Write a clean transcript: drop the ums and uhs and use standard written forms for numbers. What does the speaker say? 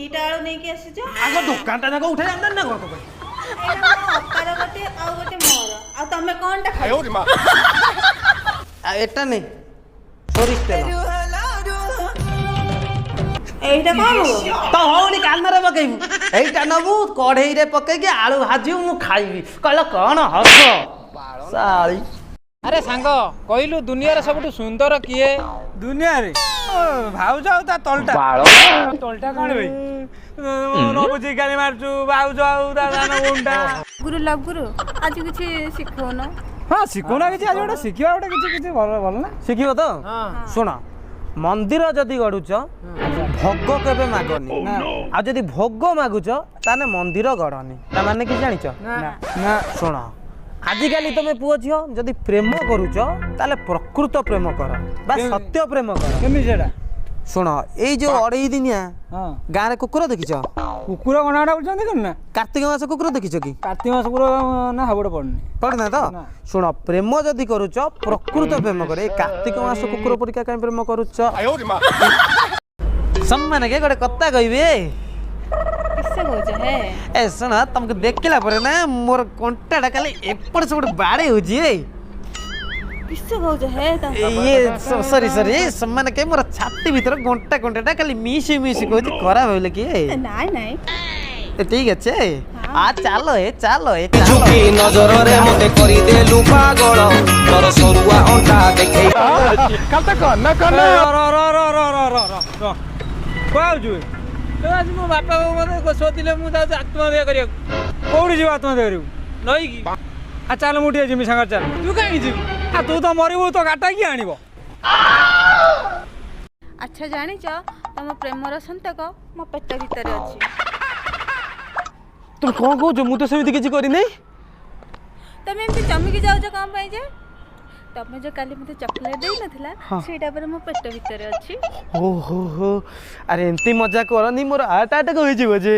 ଦିଟା आलू नेकी आसीजो आगो दुकान टा जाको उठे जांदन ना को तो एटा मो अपार गोटे आ गोटे मोर आ तमे कोनटा खायो रे मां एटा नहीं सोरिस तेल एटा कोन तो होनी कान रे पकेबू एटा नबू कढ़ई रे पके के आलू भाजियो मु खाइबी कहलो कोन हस साली अरे सांग कहलु दुनिया रे सबटु सुंदर किए दुनिया रे भाउज आउ ता तलटा तलटा कोन भाई न बुझी गाली मारचू भाउज आउ ता गाना गुंडा गुरु लव गुरु आज किछि सिखो न हां सिकोना किछि आज ओटा सिखिबा ओटा किछि किछि भल भल ना शिखिबो तो सुन मंदिर जदि गड़ुच भोग केबे मागनी आ जदि भोग मागुच ताने मंदिर गड़नी ता माने कि जानिच ना सुन आजिकाली तुम पुओ झियो जदि प्रेम करुच ताले प्रकृत प्रेम कर बा सत्य प्रेम कर केमि जेडा सुन एई जो अढ़ई दिनिया हां गाँ रे कुकुर देखिच कुकुर गणाडा बुझंदी कोन ना कार्तिक मास कुकुर देखिच कि कार्तिक मास कुकुर ना हाबड़ पड़नी पड़ना तो सुन प्रेम जदि करुच प्रकृत प्रेम कर ए कार्तिक मास कुकुर परिका काई प्रेम करुच सम्मान के गोटे कत्ता कहबे किससे कहछ है ए सुन तुमको देखला पर ना मोर कंटाटा खाली एपड़ सेपड़ बाड़े हो जी किससे कहछ है ता ये सॉरी सॉरी सम्मान के मोर छाती भीतर घंटा घंटाटा खाली मिसी मिसी कहती खराब होइले कि नाइ नाइ ठीक अच्छे आ चलो ए झुकी नजर रे मते करी देलु पागल तोर सरुआ अंटा देखै कल तक न कर रो कोउ छु आज मो बापा मते सोतिले मु जा आत्महत्या करिया कोउडी जीव आत्महत्या करियो नई की आ चल मुठी जिमी संग चल तू काई जीव आ तू तो मरिबो तो गाटा की आनिबो अच्छा जानी छ तम प्रेमर संतक मो पेट भीतर अछि तुम कौन कहू मु तो सेमिति किछि करि नै तमे एमती चमकी जाउ छ काम पई जे तमे जो काली मते चॉकलेट देई नथिला सेटा पर मो पेट भीतर अछि हो अरे एमती मजा करनी मोर हार्ट अटैक होई जीव जे